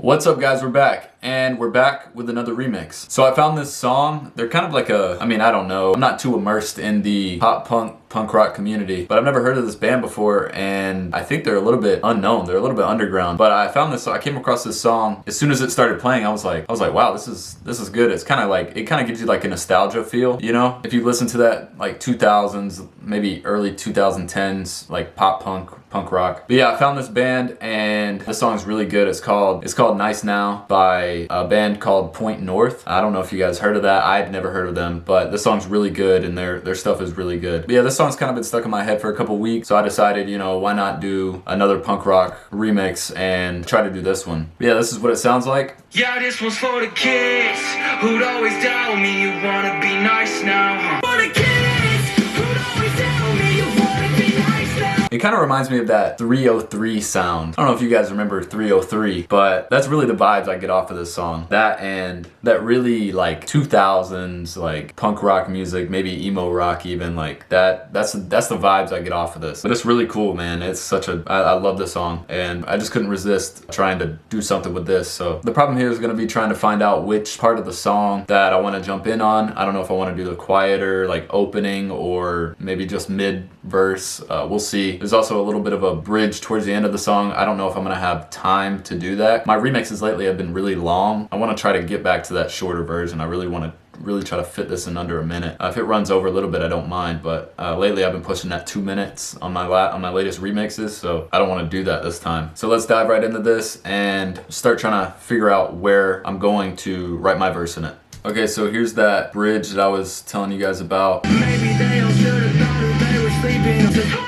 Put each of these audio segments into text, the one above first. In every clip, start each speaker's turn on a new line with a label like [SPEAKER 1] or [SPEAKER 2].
[SPEAKER 1] What's up guys, we're back, and we're back with another remix. So I found this song, they're kind of like I don't know, I'm not too immersed in the pop punk rock community, but I've never heard of this band before, and I think they're a little bit unknown, they're a little bit underground. But I found this, I came across this song, as soon as it started playing, I was like, wow, this is good. It's kind of like, it kind of gives you like a nostalgia feel, you know? If you listen to that like 2000s, maybe early 2010s, like pop punk rock. But yeah, I found this band and the song's really good. It's called Nice Now by a band called Point North. I don't know if you guys heard of that. I'd never heard of them, but the song's really good and their stuff is really good. But yeah, this song's kind of been stuck in my head for a couple weeks, so I decided, you know, why not do another punk rock remix and try to do this one. But yeah, this is what it sounds like.
[SPEAKER 2] Yeah, this one's for the kids who'd always tell me you wanna be nice now. For the kids who'd always tell me you wanna be nice now.
[SPEAKER 1] It kind of reminds me of that 303 sound. I don't know if you guys remember 303, but that's really the vibes I get off of this song. That and that really like 2000s like punk rock music, maybe emo rock even, like that's the vibes I get off of this. But it's really cool, man. It's I love this song, and I just couldn't resist trying to do something with this. So the problem here is going to be trying to find out which part of the song that I want to jump in on. I don't know if I want to do the quieter like opening or maybe just mid verse. We'll see. There's also a little bit of a bridge towards the end of the song. I don't know if I'm gonna have time to do that. My remixes lately have been really long. I want to try to get back to that shorter version. I really want to try to fit this in under a minute. If it runs over a little bit, I don't mind, but lately I've been pushing that 2 minutes on my latest remixes, so I don't want to do that this time. So let's dive right into this and start trying to figure out where I'm going to write my verse in it. Okay, so here's that bridge that I was telling you guys about.
[SPEAKER 2] Maybe they all should have thought that they were sleeping.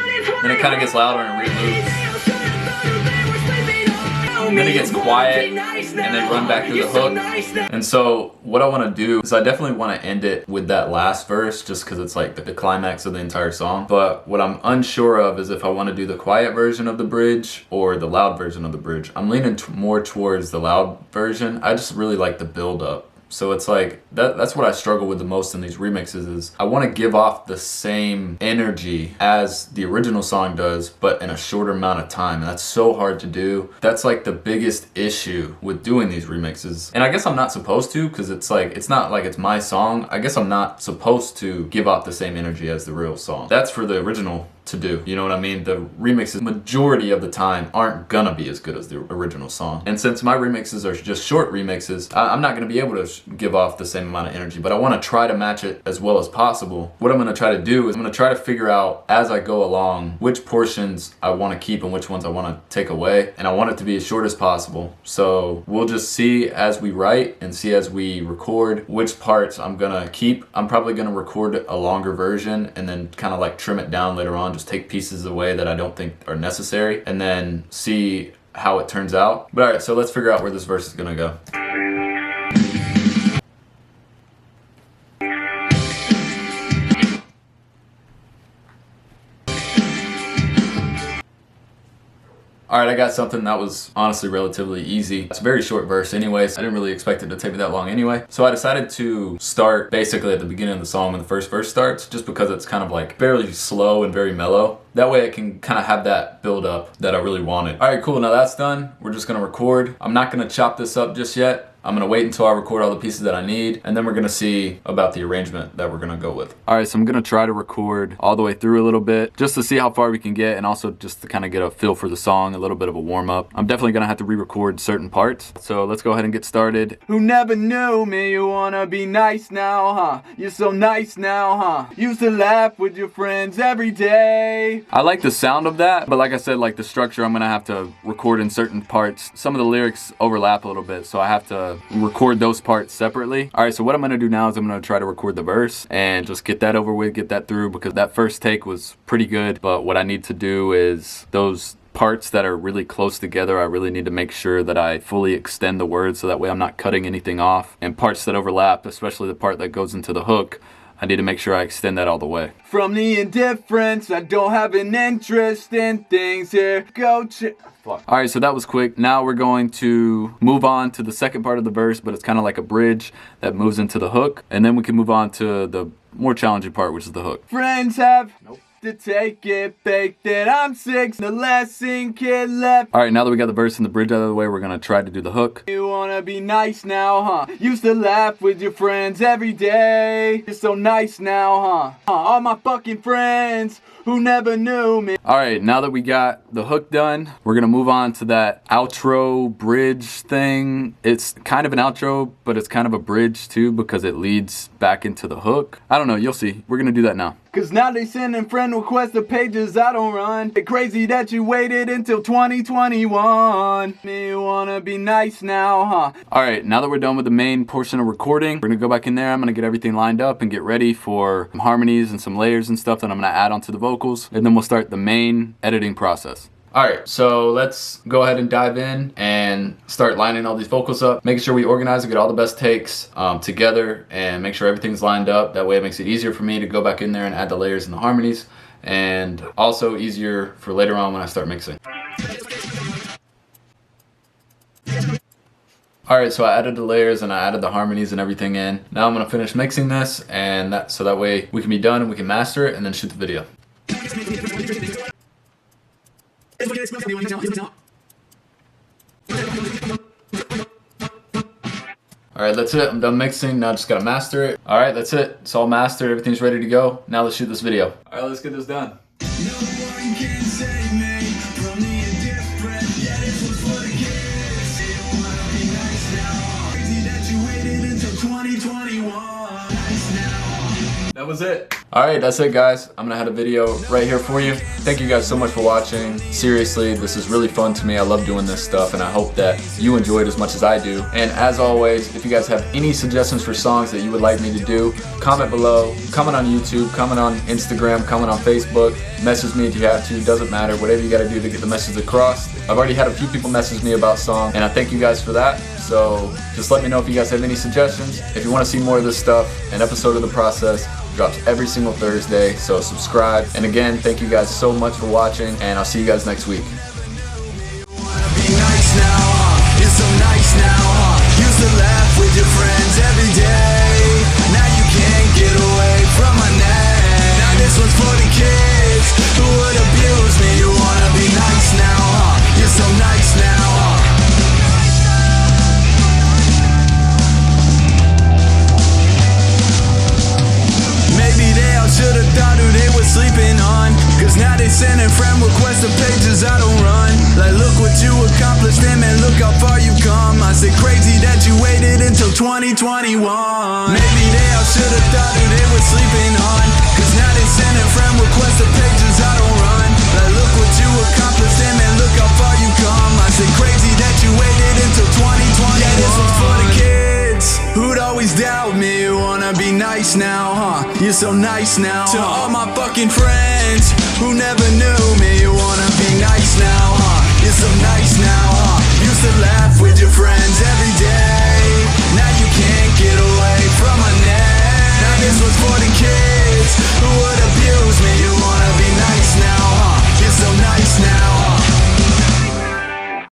[SPEAKER 1] Then it kind of gets louder and re-loops. And then it gets quiet, and then run back to the hook. And so what I want to do is I definitely want to end it with that last verse, just because it's like the climax of the entire song. But what I'm unsure of is if I want to do the quiet version of the bridge or the loud version of the bridge. I'm leaning more towards the loud version. I just really like the build up. So it's like, that's what I struggle with the most in these remixes is I want to give off the same energy as the original song does, but in a shorter amount of time. And that's so hard to do. That's like the biggest issue with doing these remixes. And I guess I'm not supposed to, because it's like, it's not like it's my song. I guess I'm not supposed to give off the same energy as the real song. That's for the original to do, you know what I mean? The remixes majority of the time aren't gonna be as good as the original song. And since my remixes are just short remixes, I'm not gonna be able to give off the same amount of energy, but I wanna try to match it as well as possible. What I'm gonna try to do is I'm gonna try to figure out as I go along which portions I wanna keep and which ones I wanna take away, and I want it to be as short as possible. So we'll just see as we write and see as we record which parts I'm gonna keep. I'm probably gonna record a longer version and then kind of like trim it down later on, just take pieces away that I don't think are necessary, and then see how it turns out. But alright, so let's figure out where this verse is gonna go. Alright, I got something that was honestly relatively easy. It's a very short verse anyways. I didn't really expect it to take me that long anyway. So I decided to start basically at the beginning of the song when the first verse starts, just because it's kind of like fairly slow and very mellow. That way I can kind of have that build up that I really wanted. Alright, cool, now that's done. We're just gonna record. I'm not gonna chop this up just yet. I'm gonna wait until I record all the pieces that I need, and then we're gonna see about the arrangement that we're gonna go with. Alright, so I'm gonna try to record all the way through a little bit, just to see how far we can get, and also just to kind of get a feel for the song, a little bit of a warm up. I'm definitely gonna have to re-record certain parts, so let's go ahead and get started. Who never knew me, you wanna be nice now, huh? You're so nice now, huh? Used to laugh with your friends every day. I like the sound of that, but like I said, like the structure, I'm gonna have to record in certain parts. Some of the lyrics overlap a little bit, so I have to record those parts separately. Alright, so what I'm gonna do now is I'm gonna try to record the verse and just get that over with, get that through, because that first take was pretty good. But what I need to do is those parts that are really close together, I really need to make sure that I fully extend the words so that way I'm not cutting anything off. And parts that overlap, especially the part that goes into the hook, I need to make sure I extend that all the way. From the indifference, I don't have an interest in things here. Alright, so that was quick. Now we're going to move on to the second part of the verse, but it's kind of like a bridge that moves into the hook. And then we can move on to the more challenging part, which is the hook. Friends have... Nope.
[SPEAKER 3] to take it, baked it. I'm 6, the lesson kid left.
[SPEAKER 1] Alright, now that we got the verse and the bridge out of the way, we're gonna try to do the hook.
[SPEAKER 3] You wanna be nice now, huh? Used to laugh with your friends every day. You're so nice now, huh? All my fucking friends who never knew me.
[SPEAKER 1] Alright, now that we got the hook done, we're gonna move on to that outro bridge thing. It's kind of an outro, but it's kind of a bridge too because it leads back into the hook. I don't know, you'll see. We're gonna do that now.
[SPEAKER 3] Cause now they sending friend requests to pages I don't run. It's crazy that you waited until 2021. You wanna be nice now, huh?
[SPEAKER 1] Alright, now that we're done with the main portion of recording, we're gonna go back in there. I'm gonna get everything lined up and get ready for some harmonies and some layers and stuff that I'm gonna add onto the vocals. And then we'll start the main editing process. Alright, so let's go ahead and dive in and start lining all these vocals up. Making sure we organize and get all the best takes together and make sure everything's lined up. That way it makes it easier for me to go back in there and add the layers and the harmonies. And also easier for later on when I start mixing. Alright, so I added the layers and I added the harmonies and everything in. Now I'm going to finish mixing this and so that way we can be done and we can master it and then shoot the video. Alright, that's it. I'm done mixing. Now I just gotta master it. Alright, that's it. It's all mastered. Everything's ready to go. Now let's shoot this video. Alright, let's get this done.
[SPEAKER 2] No one can save me from the indifferent. Yeah, this was for the kids. You don't wanna be nice now. Crazy that you waited until 2021. Nice now.
[SPEAKER 1] That was it. Alright, that's it guys. I'm gonna have a video right here for you. Thank you guys so much for watching. Seriously, this is really fun to me. I love doing this stuff and I hope that you enjoy it as much as I do. And as always, if you guys have any suggestions for songs that you would like me to do, comment below, comment on YouTube, comment on Instagram, comment on Facebook, message me if you have to, doesn't matter, whatever you gotta do to get the message across. I've already had a few people message me about songs and I thank you guys for that. So just let me know if you guys have any suggestions. If you want to see more of this stuff, an episode of The Process drops every single Thursday, so subscribe. And again, thank you guys so much for watching, and I'll see you guys next week.
[SPEAKER 2] Sending friend requests to pages I don't run. Like, look what you accomplished, and man, look how far you come. I say crazy that you waited until 2021. Maybe they all should've thought who they were sleeping on. Cause now they sending friend requests to pages I don't run. Like, look what you accomplished, and man, look how far you come. I say crazy that you waited until 2021. Yeah, this was for the kids who'd always doubt me. You wanna be nice now, huh? You're so nice now. To all my fucking friends who never knew me, you wanna be nice now, huh? You're so nice now.